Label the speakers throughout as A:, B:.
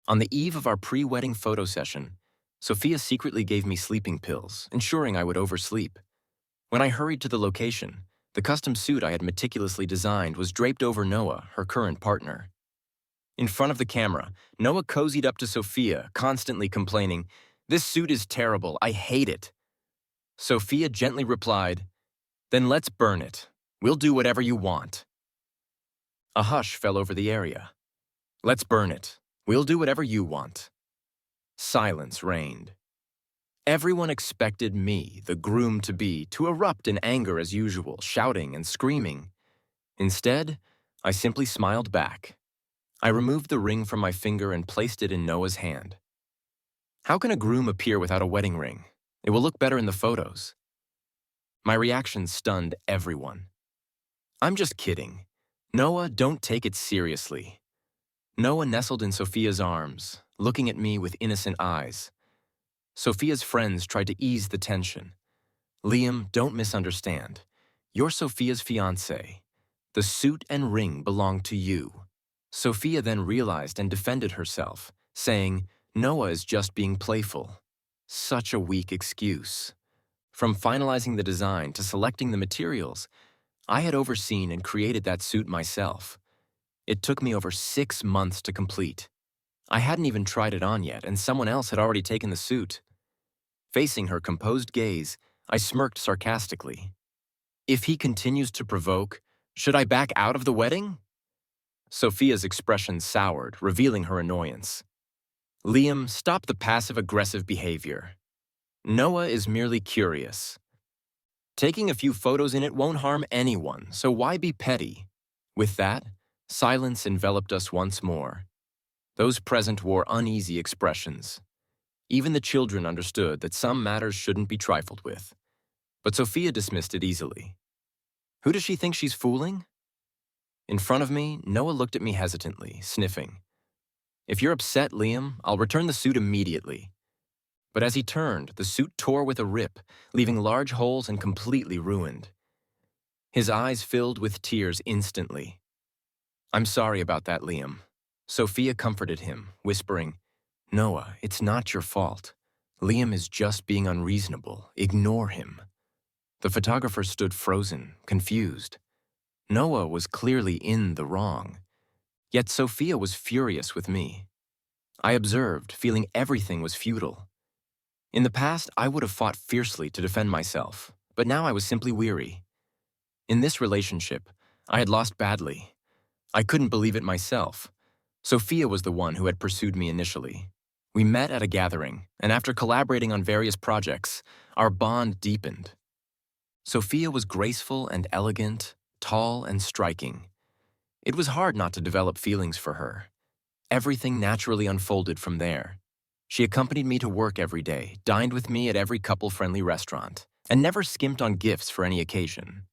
A: On the eve of our pre-wedding photo session, Sophia secretly gave me sleeping pills, ensuring I would oversleep. When I hurried to the location, the custom suit I had meticulously designed was draped over Noah, her current partner. In front of the camera, Noah cozied up to Sophia, constantly complaining, "This suit is terrible, I hate it." Sophia gently replied, "Then let's burn it. We'll do whatever you want." A hush fell over the area. "Let's burn it. We'll do whatever you want." Silence reigned. Everyone expected me, the groom-to-be, to erupt in anger as usual, shouting and screaming. Instead, I simply smiled back. I removed the ring from my finger and placed it in Noah's hand. How can a groom appear without a wedding ring? It will look better in the photos. My reaction stunned everyone. "I'm just kidding. Noah, don't take it seriously." Noah nestled in Sophia's arms, looking at me with innocent eyes. Sophia's friends tried to ease the tension. "Liam, don't misunderstand. You're Sophia's fiancé. The suit and ring belong to you." Sophia then realized and defended herself, saying, "Noah is just being playful." Such a weak excuse. From finalizing the design to selecting the materials, I had overseen and created that suit myself. It took me over 6 months to complete. I hadn't even tried it on yet, and someone else had already taken the suit. Facing her composed gaze, I smirked sarcastically. "If he continues to provoke, should I back out of the wedding?" Sophia's expression soured, revealing her annoyance. "Liam, stop the passive-aggressive behavior. Noah is merely curious. Taking a few photos in it won't harm anyone, so why be petty?" With that, silence enveloped us once more. Those present wore uneasy expressions. Even the children understood that some matters shouldn't be trifled with. But Sophia dismissed it easily. Who does she think she's fooling? In front of me, Noah looked at me hesitantly, sniffing. "If you're upset, Liam, I'll return the suit immediately." But as he turned, the suit tore with a rip, leaving large holes and completely ruined. His eyes filled with tears instantly. "I'm sorry about that, Liam." Sophia comforted him, whispering, "Noah, it's not your fault. Liam is just being unreasonable. Ignore him." The photographer stood frozen, confused. Noah was clearly in the wrong. Yet Sophia was furious with me. I observed, feeling everything was futile. In the past, I would have fought fiercely to defend myself, but now I was simply weary. In this relationship, I had lost badly. I couldn't believe it myself. Sophia was the one who had pursued me initially. We met at a gathering, and after collaborating on various projects, our bond deepened. Sophia was graceful and elegant, tall and striking. It was hard not to develop feelings for her. Everything naturally unfolded from there. She accompanied me to work every day, dined with me at every couple-friendly restaurant, and never skimped on gifts for any occasion.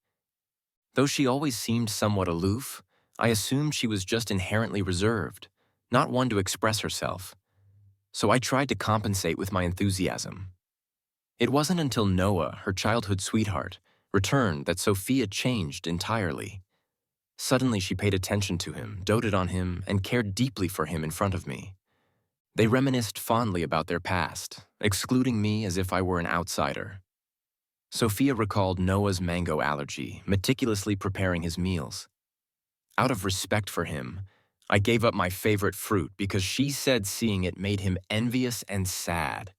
A: Though she always seemed somewhat aloof, I assumed she was just inherently reserved, not one to express herself. So I tried to compensate with my enthusiasm. It wasn't until Noah, her childhood sweetheart, returned that Sophia changed entirely. Suddenly she paid attention to him, doted on him, and cared deeply for him in front of me. They reminisced fondly about their past, excluding me as if I were an outsider. Sophia recalled Noah's mango allergy, meticulously preparing his meals. Out of respect for him, I gave up my favorite fruit because she said seeing it made him envious and sad.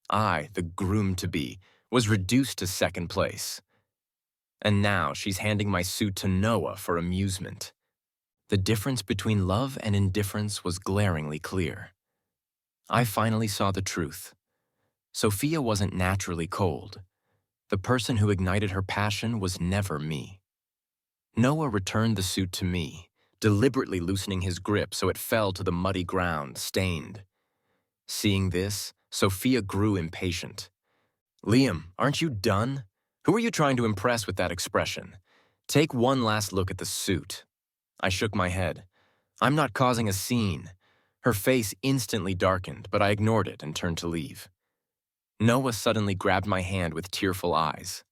A: I, the groom-to-be, was reduced to second place. And now she's handing my suit to Noah for amusement. The difference between love and indifference was glaringly clear. I finally saw the truth. Sophia wasn't naturally cold. The person who ignited her passion was never me. Noah returned the suit to me, deliberately loosening his grip so it fell to the muddy ground, stained. Seeing this, Sophia grew impatient. "Liam, aren't you done? Who are you trying to impress with that expression? Take one last look at the suit." I shook my head. "I'm not causing a scene." Her face instantly darkened, but I ignored it and turned to leave. Noah suddenly grabbed my hand with tearful eyes.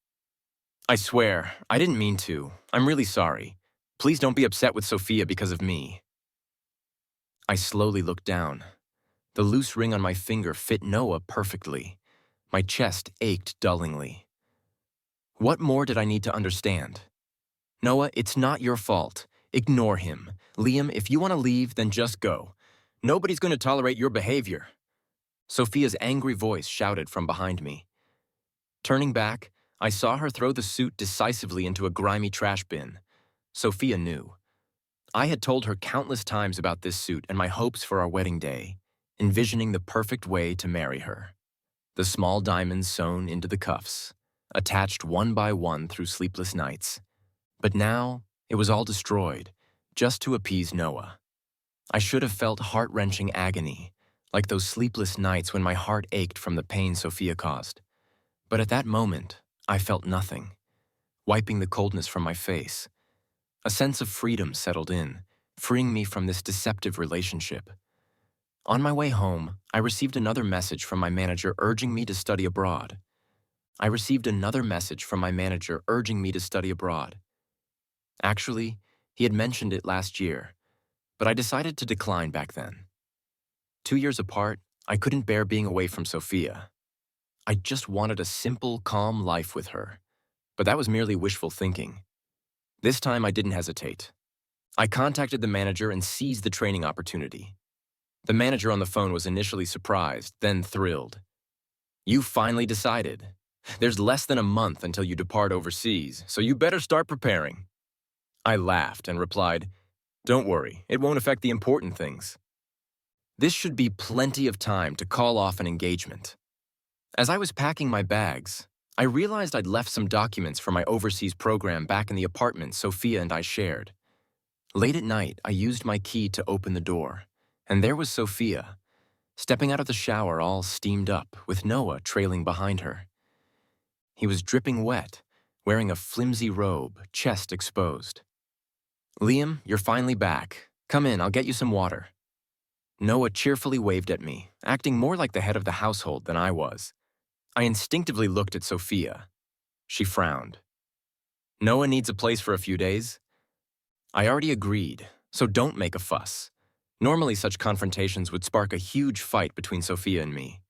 A: "I swear, I didn't mean to. I'm really sorry. Please don't be upset with Sophia because of me." I slowly looked down. The loose ring on my finger fit Noah perfectly. My chest ached dullingly. What more did I need to understand? Noah, it's not your fault. Ignore him. Liam, if you want to leave, then just go. Nobody's going to tolerate your behavior. Sophia's angry voice shouted from behind me. Turning back, I saw her throw the suit decisively into a grimy trash bin. Sophia knew. I had told her countless times about this suit and my hopes for our wedding day, envisioning the perfect way to marry her. The small diamonds sewn into the cuffs, attached one by one through sleepless nights. But now, it was all destroyed, just to appease Noah. I should have felt heart-wrenching agony, like those sleepless nights when my heart ached from the pain Sophia caused. But at that moment, I felt nothing, wiping the coldness from my face. A sense of freedom settled in, freeing me from this deceptive relationship. On my way home, I received another message from my manager urging me to study abroad. Actually, he had mentioned it last year, but I decided to decline back then. 2 years apart, I couldn't bear being away from Sophia. I just wanted a simple, calm life with her, but that was merely wishful thinking. This time I didn't hesitate. I contacted the manager and seized the training opportunity. The manager on the phone was initially surprised, then thrilled. "You finally decided. There's less than a month until you depart overseas, so you better start preparing." I laughed and replied, "Don't worry, it won't affect the important things." This should be plenty of time to call off an engagement. As I was packing my bags, I realized I'd left some documents for my overseas program back in the apartment Sophia and I shared. Late at night, I used my key to open the door, and there was Sophia, stepping out of the shower all steamed up, with Noah trailing behind her. He was dripping wet, wearing a flimsy robe, chest exposed. "Liam, you're finally back. Come in, I'll get you some water." Noah cheerfully waved at me, acting more like the head of the household than I was. I instinctively looked at Sophia. She frowned. "Noah needs a place for a few days." I already agreed, so don't make a fuss. Normally such confrontations would spark a huge fight between Sophia and me.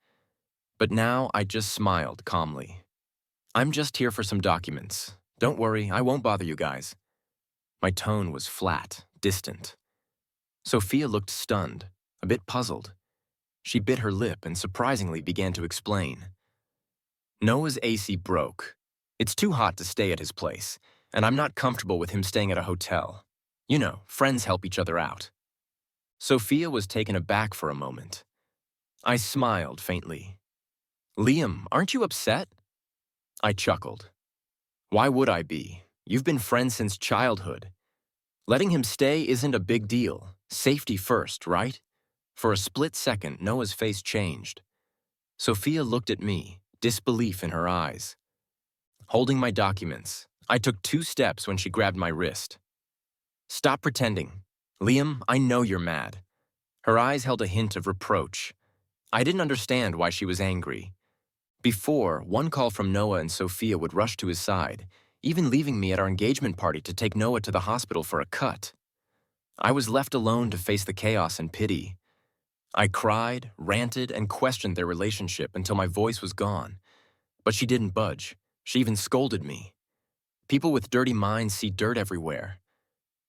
A: But now I just smiled calmly. "I'm just here for some documents. Don't worry, I won't bother you guys." My tone was flat, distant. Sophia looked stunned, a bit puzzled. She bit her lip and surprisingly began to explain. "Noah's AC broke. It's too hot to stay at his place, and I'm not comfortable with him staying at a hotel. You know, friends help each other out." Sophia was taken aback for a moment. I smiled faintly. "Liam, aren't you upset?" I chuckled. "Why would I be? You've been friends since childhood. Letting him stay isn't a big deal. Safety first, right?" For a split second, Noah's face changed. Sophia looked at me, disbelief in her eyes. Holding my documents, I took 2 steps when she grabbed my wrist. "Stop pretending. Liam, I know you're mad." Her eyes held a hint of reproach. I didn't understand why she was angry. Before, one call from Noah and Sophia would rush to his side, even leaving me at our engagement party to take Noah to the hospital for a cut. I was left alone to face the chaos and pity. I cried, ranted, and questioned their relationship until my voice was gone. But she didn't budge. She even scolded me. People with dirty minds see dirt everywhere.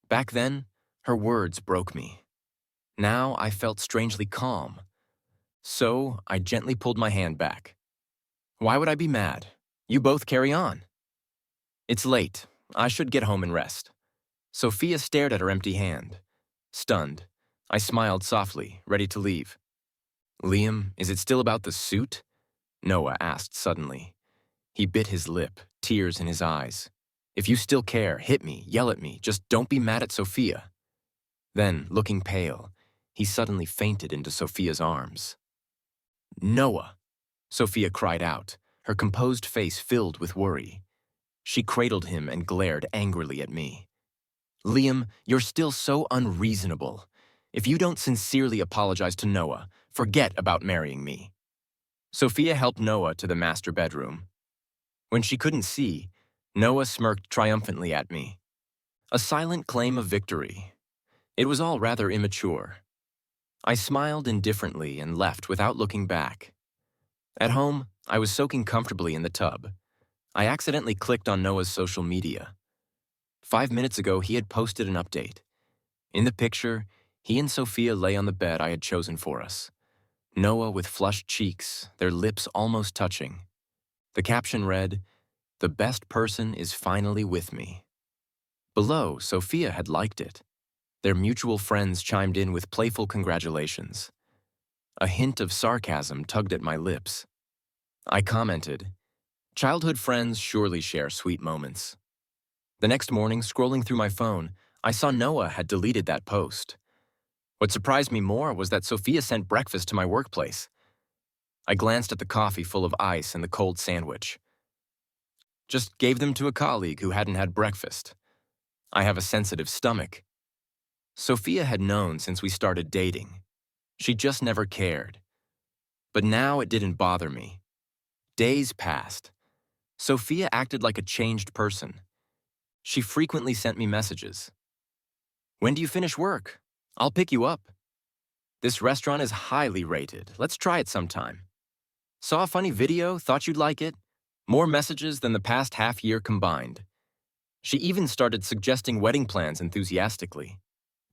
A: Back then, her words broke me. Now I felt strangely calm. So I gently pulled my hand back. "Why would I be mad? You both carry on." "It's late. I should get home and rest." Sophia stared at her empty hand. Stunned, I smiled softly, ready to leave. "Liam, is it still about the suit?" Noah asked suddenly. He bit his lip, tears in his eyes. "If you still care, hit me, yell at me, just don't be mad at Sophia." Then, looking pale, he suddenly fainted into Sophia's arms. "Noah!" Sophia cried out, her composed face filled with worry. She cradled him and glared angrily at me. "Liam, you're still so unreasonable. If you don't sincerely apologize to Noah, forget about marrying me." Sophia helped Noah to the master bedroom. When she couldn't see, Noah smirked triumphantly at me. A silent claim of victory. It was all rather immature. I smiled indifferently and left without looking back. At home, I was soaking comfortably in the tub. I accidentally clicked on Noah's social media. 5 minutes ago, he had posted an update. In the picture, he and Sophia lay on the bed I had chosen for us. Noah with flushed cheeks, their lips almost touching. The caption read, "The best person is finally with me." Below, Sophia had liked it. Their mutual friends chimed in with playful congratulations. A hint of sarcasm tugged at my lips. I commented, "Childhood friends surely share sweet moments." The next morning, scrolling through my phone, I saw Noah had deleted that post. What surprised me more was that Sophia sent breakfast to my workplace. I glanced at the coffee full of ice and the cold sandwich. Just gave them to a colleague who hadn't had breakfast. I have a sensitive stomach. Sophia had known since we started dating. She just never cared. But now it didn't bother me. Days passed. Sophia acted like a changed person. She frequently sent me messages. "When do you finish work? I'll pick you up. This restaurant is highly rated. Let's try it sometime. Saw a funny video, thought you'd like it." More messages than the past half year combined. She even started suggesting wedding plans enthusiastically.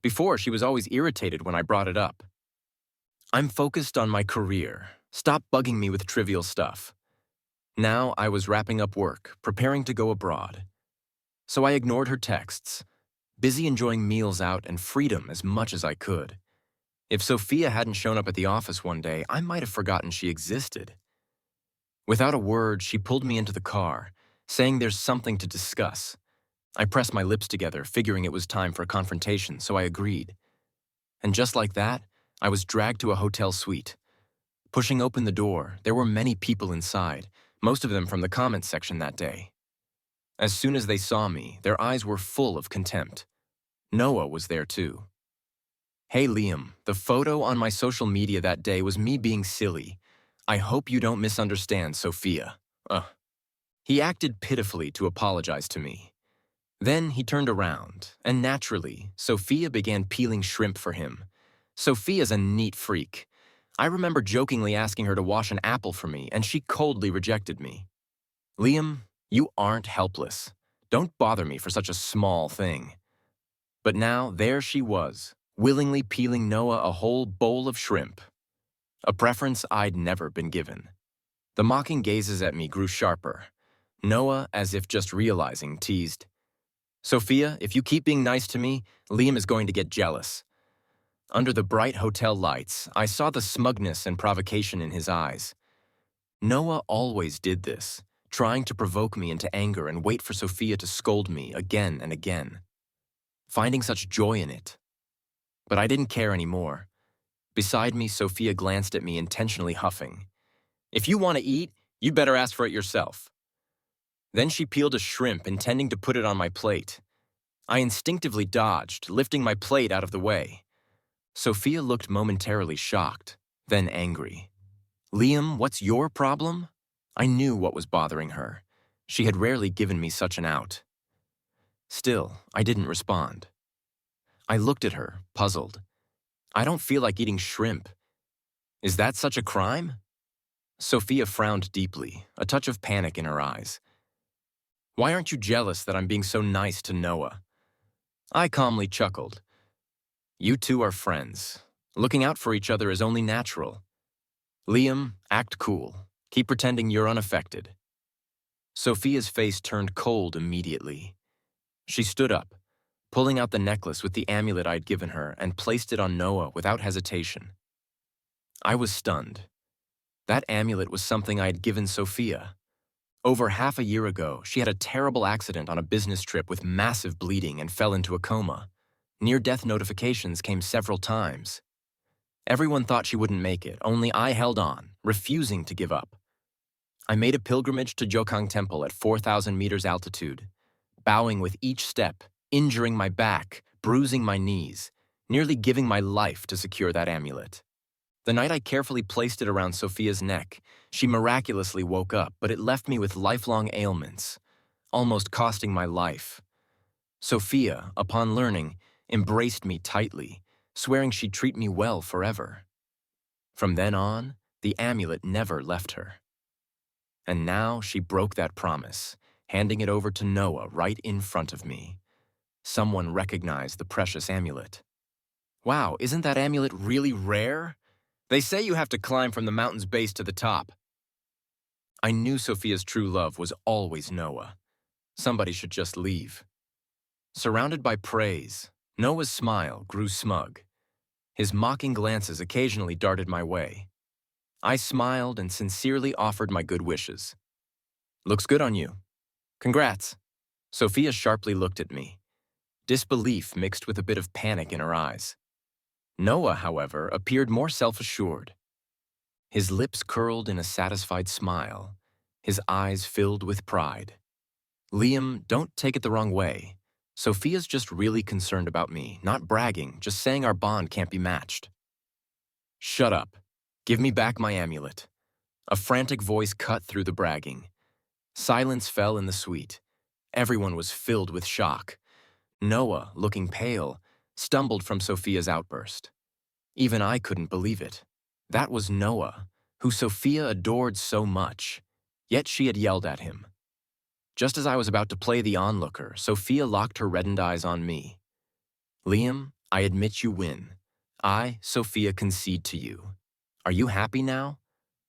A: Before, she was always irritated when I brought it up. I'm focused on my career. Stop bugging me with trivial stuff. Now I was wrapping up work, preparing to go abroad. So I ignored her texts, busy enjoying meals out and freedom as much as I could. If Sophia hadn't shown up at the office one day, I might have forgotten she existed. Without a word, she pulled me into the car, saying there's something to discuss. I pressed my lips together, figuring it was time for a confrontation, so I agreed. And just like that, I was dragged to a hotel suite. Pushing open the door, there were many people inside, most of them from the comments section that day. As soon as they saw me, their eyes were full of contempt. Noah was there too. "Hey Liam, the photo on my social media that day was me being silly. I hope you don't misunderstand, Sophia." He acted pitifully to apologize to me. Then he turned around, and naturally, Sophia began peeling shrimp for him. Sophia's a neat freak. I remember jokingly asking her to wash an apple for me, and she coldly rejected me. "Liam, you aren't helpless. Don't bother me for such a small thing." But now, there she was, willingly peeling Noah a whole bowl of shrimp. A preference I'd never been given. The mocking gazes at me grew sharper. Noah, as if just realizing, teased, "Sophia, if you keep being nice to me, Liam is going to get jealous." Under the bright hotel lights, I saw the smugness and provocation in his eyes. Noah always did this, trying to provoke me into anger and wait for Sophia to scold me again and again, finding such joy in it. But I didn't care anymore. Beside me, Sophia glanced at me, intentionally huffing. "If you want to eat, you'd better ask for it yourself." Then she peeled a shrimp, intending to put it on my plate. I instinctively dodged, lifting my plate out of the way. Sophia looked momentarily shocked, then angry. "Liam, what's your problem?" I knew what was bothering her. She had rarely given me such an out. Still, I didn't respond. I looked at her, puzzled. "I don't feel like eating shrimp. Is that such a crime?" Sophia frowned deeply, a touch of panic in her eyes. "Why aren't you jealous that I'm being so nice to Noah?" I calmly chuckled. "You two are friends. Looking out for each other is only natural. Liam, act cool. Keep pretending you're unaffected." Sophia's face turned cold immediately. She stood up, pulling out the necklace with the amulet I'd given her, and placed it on Noah without hesitation. I was stunned. That amulet was something I had given Sophia. Over half a year ago, she had a terrible accident on a business trip with massive bleeding and fell into a coma. Near-death notifications came several times. Everyone thought she wouldn't make it, only I held on, refusing to give up. I made a pilgrimage to Jokang Temple at 4,000 meters altitude, bowing with each step, injuring my back, bruising my knees, nearly giving my life to secure that amulet. The night I carefully placed it around Sophia's neck, she miraculously woke up, but it left me with lifelong ailments, almost costing my life. Sophia, upon learning, embraced me tightly, swearing she'd treat me well forever. From then on, the amulet never left her. And now she broke that promise, handing it over to Noah right in front of me. Someone recognized the precious amulet. Wow, isn't that amulet really rare? They say you have to climb from the mountain's base to the top. I knew Sophia's true love was always Noah. Somebody should just leave. Surrounded by praise, Noah's smile grew smug. His mocking glances occasionally darted my way. I smiled and sincerely offered my good wishes. Looks good on you. Congrats. Sophia sharply looked at me, disbelief mixed with a bit of panic in her eyes. Noah, however, appeared more self-assured. His lips curled in a satisfied smile, his eyes filled with pride. Liam, don't take it the wrong way. Sophia's just really concerned about me, not bragging, just saying our bond can't be matched. Shut up. Give me back my amulet. A frantic voice cut through the bragging. Silence fell in the suite. Everyone was filled with shock. Noah, looking pale, stumbled from Sophia's outburst. Even I couldn't believe it. That was Noah, who Sophia adored so much, yet she had yelled at him. Just as I was about to play the onlooker, Sophia locked her reddened eyes on me. Liam, I admit you win. I, Sophia, concede to you. Are you happy now?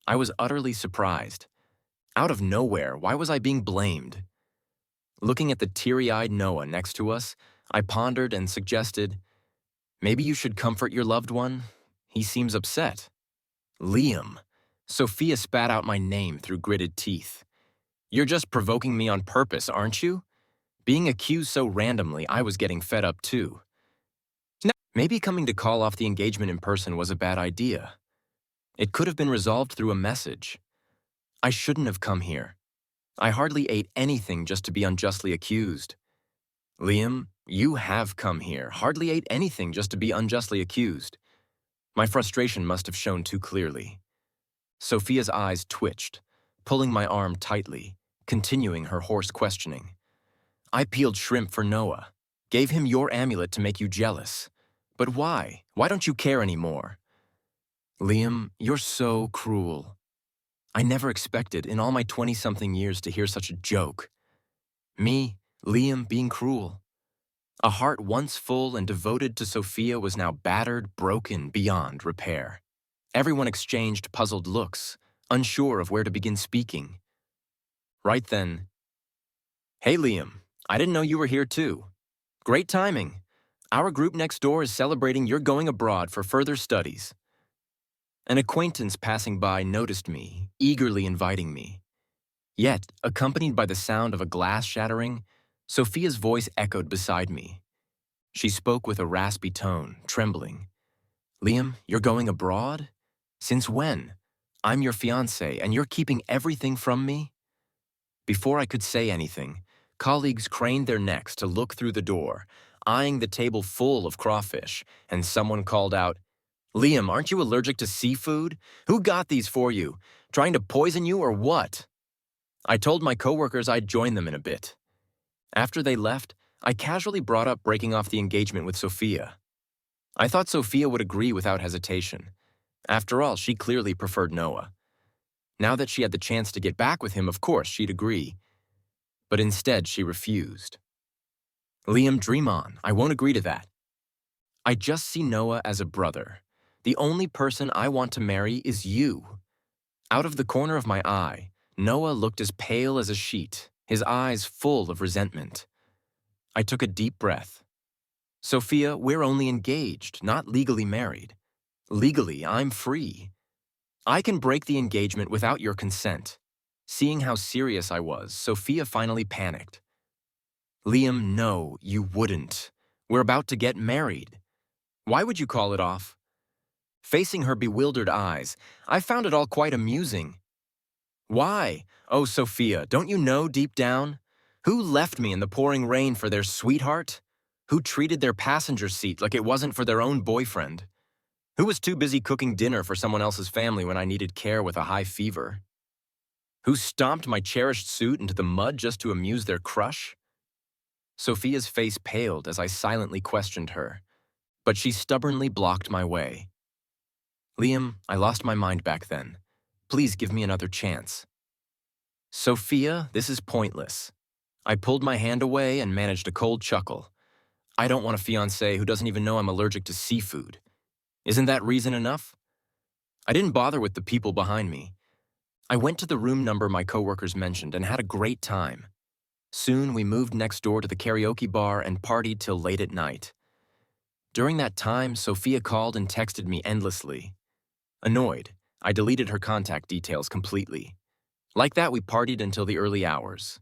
A: I was utterly surprised. Out of nowhere, why was I being blamed? Looking at the teary-eyed Noah next to us, I pondered and suggested, maybe you should comfort your loved one. He seems upset. Liam. Sophia spat out my name through gritted teeth. You're just provoking me on purpose, aren't you? Being accused so randomly, I was getting fed up too. Maybe coming to call off the engagement in person was a bad idea. It could have been resolved through a message. I shouldn't have come here. I hardly ate anything just to be unjustly accused. Liam, you have come here, hardly ate anything just to be unjustly accused. My frustration must have shown too clearly. Sophia's eyes twitched, pulling my arm tightly, continuing her hoarse questioning. I peeled shrimp for Noah, gave him your amulet to make you jealous. But why? Why don't you care anymore? Liam, you're so cruel. I never expected in all my 20-something years to hear such a joke. Me, Liam, being cruel. A heart once full and devoted to Sophia was now battered, broken beyond repair. Everyone exchanged puzzled looks, unsure of where to begin speaking. Right then, hey Liam, I didn't know you were here too. Great timing. Our group next door is celebrating your going abroad for further studies. An acquaintance passing by noticed me, eagerly inviting me. Yet, accompanied by the sound of a glass shattering, Sophia's voice echoed beside me. She spoke with a raspy tone, trembling. Liam, you're going abroad? Since when? I'm your fiancé, and you're keeping everything from me? Before I could say anything, colleagues craned their necks to look through the door, eyeing the table full of crawfish, and someone called out, Liam, aren't you allergic to seafood? Who got these for you? Trying to poison you or what? I told my coworkers I'd join them in a bit. After they left, I casually brought up breaking off the engagement with Sophia. I thought Sophia would agree without hesitation. After all, she clearly preferred Noah. Now that she had the chance to get back with him, of course, she'd agree. But instead, she refused. Liam, dream on. I won't agree to that. I just see Noah as a brother. The only person I want to marry is you. Out of the corner of my eye, Noah looked as pale as a sheet, his eyes full of resentment. I took a deep breath. Sophia, we're only engaged, not legally married. Legally, I'm free. I can break the engagement without your consent. Seeing how serious I was, Sophia finally panicked. Liam, no, you wouldn't. We're about to get married. Why would you call it off? Facing her bewildered eyes, I found it all quite amusing. Why? Oh, Sophia, don't you know deep down? Who left me in the pouring rain for their sweetheart? Who treated their passenger seat like it wasn't for their own boyfriend? Who was too busy cooking dinner for someone else's family when I needed care with a high fever? Who stomped my cherished suit into the mud just to amuse their crush? Sophia's face paled as I silently questioned her. but she stubbornly blocked my way. Liam, I lost my mind back then. Please give me another chance. Sophia, this is pointless. I pulled my hand away and managed a cold chuckle. I don't want a fiancé who doesn't even know I'm allergic to seafood. Isn't that reason enough? I didn't bother with the people behind me. I went to the room number my coworkers mentioned and had a great time. Soon, we moved next door to the karaoke bar and partied till late at night. During that time, Sophia called and texted me endlessly. Annoyed, I deleted her contact details completely. Like that, we partied until the early hours.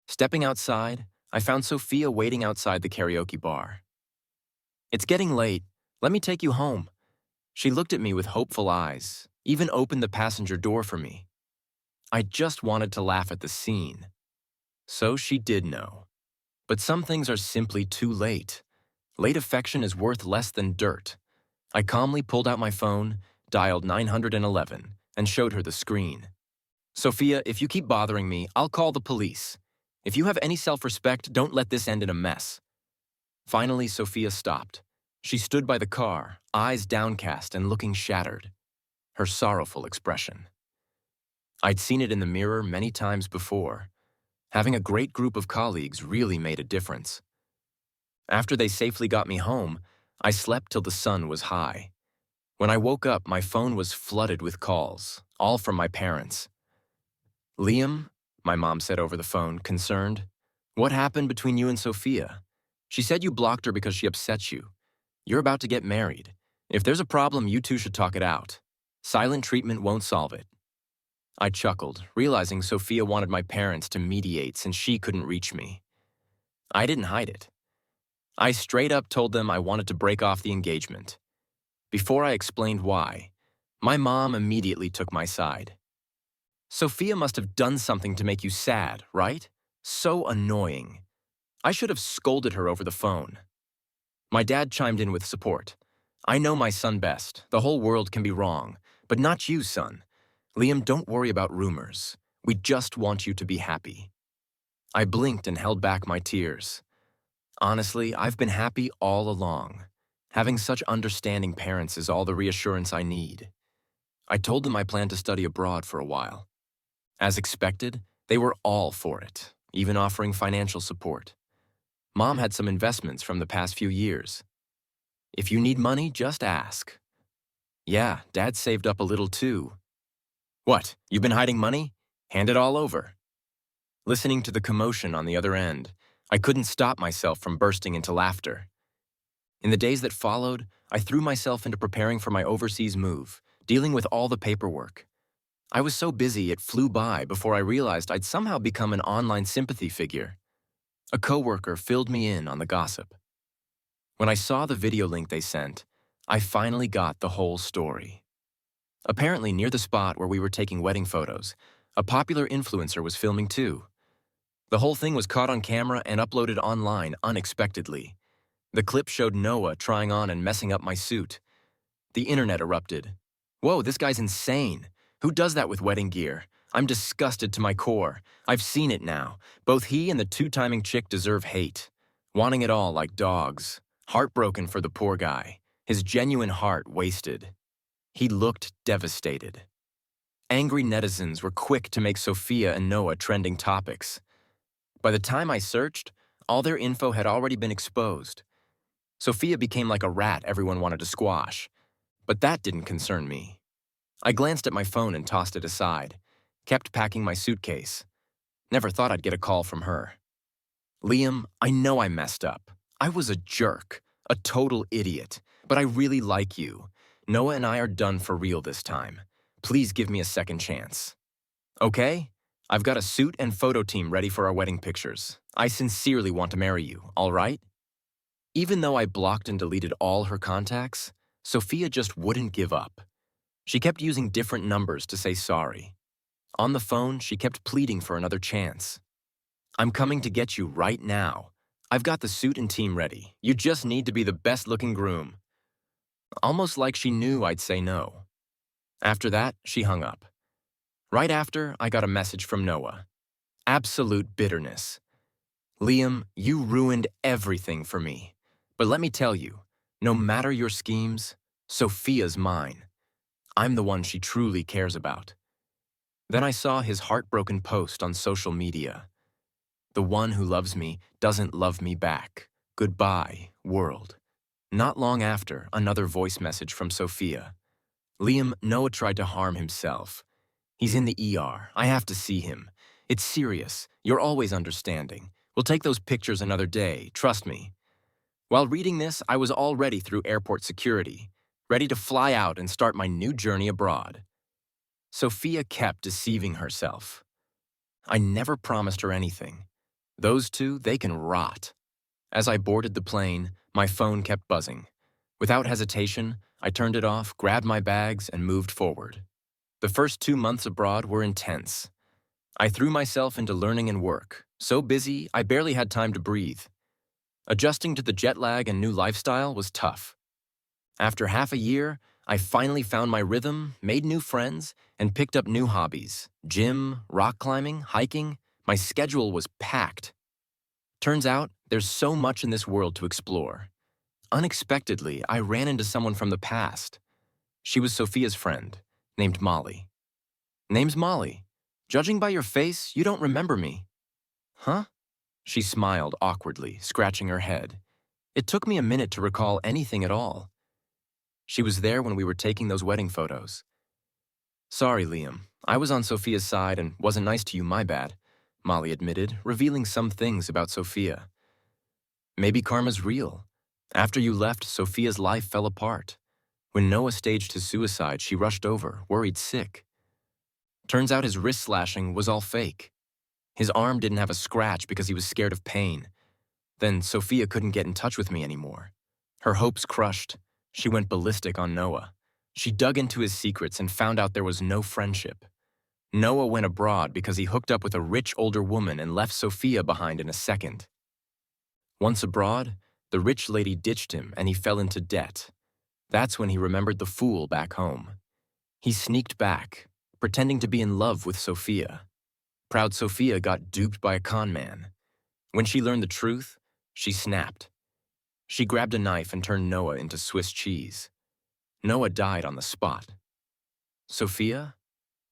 A: Stepping outside, I found Sophia waiting outside the karaoke bar. It's getting late. Let me take you home. She looked at me with hopeful eyes, even opened the passenger door for me. I just wanted to laugh at the scene. So she did know. But some things are simply too late. Late affection is worth less than dirt. I calmly pulled out my phone, dialed 911, and showed her the screen. Sophia, if you keep bothering me, I'll call the police. If you have any self-respect, don't let this end in a mess. Finally, Sophia stopped. She stood by the car, eyes downcast and looking shattered. Her sorrowful expression. I'd seen it in the mirror many times before. Having a great group of colleagues really made a difference. After they safely got me home, I slept till the sun was high. When I woke up, my phone was flooded with calls, all from my parents. Liam, my mom said over the phone, concerned, what happened between you and Sophia? She said you blocked her because she upset you. You're about to get married. If there's a problem, you two should talk it out. Silent treatment won't solve it. I chuckled, realizing Sophia wanted my parents to mediate since she couldn't reach me. I didn't hide it. I straight up told them I wanted to break off the engagement. Before I explained why, my mom immediately took my side. Sophia must have done something to make you sad, right? So annoying. I should have scolded her over the phone. My dad chimed in with support. I know my son best. The whole world can be wrong, but not you, son. Liam, don't worry about rumors. We just want you to be happy. I blinked and held back my tears. Honestly, I've been happy all along. Having such understanding parents is all the reassurance I need. I told them I planned to study abroad for a while. As expected, they were all for it, even offering financial support. Mom had some investments from the past few years. If you need money, just ask. Yeah, Dad saved up a little too. What, you've been hiding money? Hand it all over. Listening to the commotion on the other end, I couldn't stop myself from bursting into laughter. In the days that followed, I threw myself into preparing for my overseas move, dealing with all the paperwork. I was so busy it flew by before I realized I'd somehow become an online sympathy figure. A coworker filled me in on the gossip. When I saw the video link they sent, I finally got the whole story. Apparently, near the spot where we were taking wedding photos, a popular influencer was filming too. The whole thing was caught on camera and uploaded online unexpectedly. The clip showed Noah trying on and messing up my suit. The internet erupted. Whoa, this guy's insane. Who does that with wedding gear? I'm disgusted to my core. I've seen it now. Both he and the two-timing chick deserve hate. Wanting it all like dogs. Heartbroken for the poor guy. His genuine heart wasted. He looked devastated. Angry netizens were quick to make Sophia and Noah trending topics. By the time I searched, all their info had already been exposed. Sophia became like a rat everyone wanted to squash. But that didn't concern me. I glanced at my phone and tossed it aside, kept packing my suitcase. Never thought I'd get a call from her. Liam, I know I messed up. I was a jerk, a total idiot, but I really like you. Noah and I are done for real this time. Please give me a second chance. Okay? I've got a suit and photo team ready for our wedding pictures. I sincerely want to marry you, all right? Even though I blocked and deleted all her contacts, Sophia just wouldn't give up. She kept using different numbers to say sorry. On the phone, she kept pleading for another chance. I'm coming to get you right now. I've got the suit and team ready. You just need to be the best-looking groom. Almost like she knew I'd say no. After that, she hung up. Right after, I got a message from Noah. Absolute bitterness. Liam, you ruined everything for me. But let me tell you, No matter your schemes, Sophia's mine. I'm the one she truly cares about. Then I saw his heartbroken post on social media. The one who loves me doesn't love me back. Goodbye, world. Not long after, another voice message from Sophia. Liam, Noah tried to harm himself. He's in the ER. I have to see him. It's serious. You're always understanding. We'll take those pictures another day, trust me. While reading this, I was already through airport security, ready to fly out and start my new journey abroad. Sophia kept deceiving herself. I never promised her anything. Those two, they can rot. As I boarded the plane, my phone kept buzzing. Without hesitation, I turned it off, grabbed my bags, and moved forward. The first 2 months abroad were intense. I threw myself into learning and work, so busy I barely had time to breathe. Adjusting to the jet lag and new lifestyle was tough. After half a year, I finally found my rhythm, made new friends, and picked up new hobbies. Gym, rock climbing, hiking. My schedule was packed. Turns out, there's so much in this world to explore. Unexpectedly, I ran into someone from the past. She was Sophia's friend, named Molly. Name's Molly. Judging by your face, you don't remember me. Huh? She smiled awkwardly, scratching her head. It took me a minute to recall anything at all. She was there when we were taking those wedding photos. Sorry, Liam. I was on Sophia's side and wasn't nice to you, my bad, Molly admitted, revealing some things about Sophia. Maybe karma's real. After you left, Sophia's life fell apart. When Noah staged his suicide, she rushed over, worried sick. Turns out his wrist slashing was all fake. His arm didn't have a scratch because he was scared of pain. Then Sophia couldn't get in touch with me anymore. Her hopes crushed. She went ballistic on Noah. She dug into his secrets and found out there was no friendship. Noah went abroad because he hooked up with a rich older woman and left Sophia behind in a second. Once abroad, the rich lady ditched him and he fell into debt. That's when he remembered the fool back home. He sneaked back, pretending to be in love with Sophia. Proud Sophia got duped by a con man. When she learned the truth, she snapped. She grabbed a knife and turned Noah into Swiss cheese. Noah died on the spot. Sophia?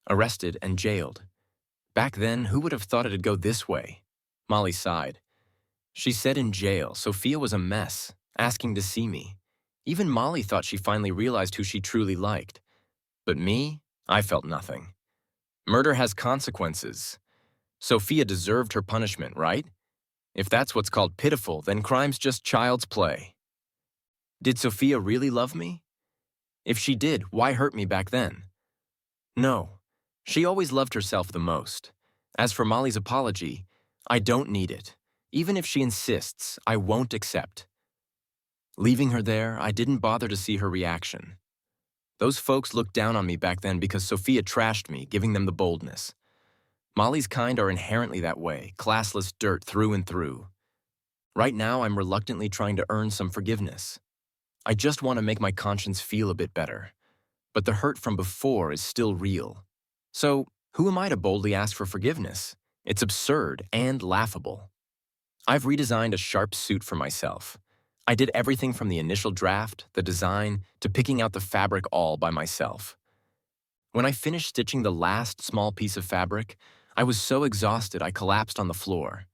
A: Arrested and jailed. Back then, who would have thought it'd go this way? Molly sighed. She said in jail, Sophia was a mess, asking to see me. Even Molly thought she finally realized who she truly liked. But me? I felt nothing. Murder has consequences. Sophia deserved her punishment, right? If that's what's called pitiful, then crime's just child's play. Did Sophia really love me? If she did, why hurt me back then? No, she always loved herself the most. As for Molly's apology, I don't need it. Even if she insists, I won't accept. Leaving her there, I didn't bother to see her reaction. Those folks looked down on me back then because Sophia trashed me, giving them the boldness. Molly's kind are inherently that way, classless dirt through and through. Right now, I'm reluctantly trying to earn some forgiveness. I just want to make my conscience feel a bit better. But the hurt from before is still real. So, who am I to boldly ask for forgiveness? It's absurd and laughable. I've redesigned a sharp suit for myself. I did everything from the initial draft, the design, to picking out the fabric all by myself. When I finished stitching the last small piece of fabric, I was so exhausted I collapsed on the floor.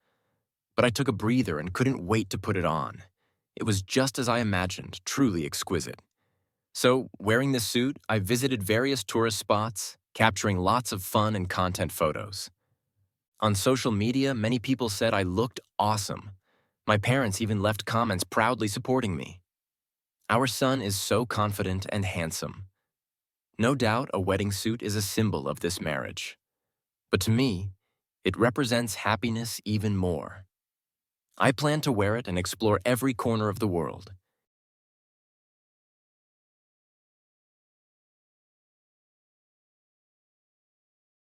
A: But I took a breather and couldn't wait to put it on. It was just as I imagined, truly exquisite. So, wearing this suit, I visited various tourist spots, capturing lots of fun and content photos. On social media, many people said I looked awesome. My parents even left comments proudly supporting me. Our son is so confident and handsome. No doubt a wedding suit is a symbol of this marriage. But to me, it represents happiness even more. I plan to wear it and explore every corner of the world.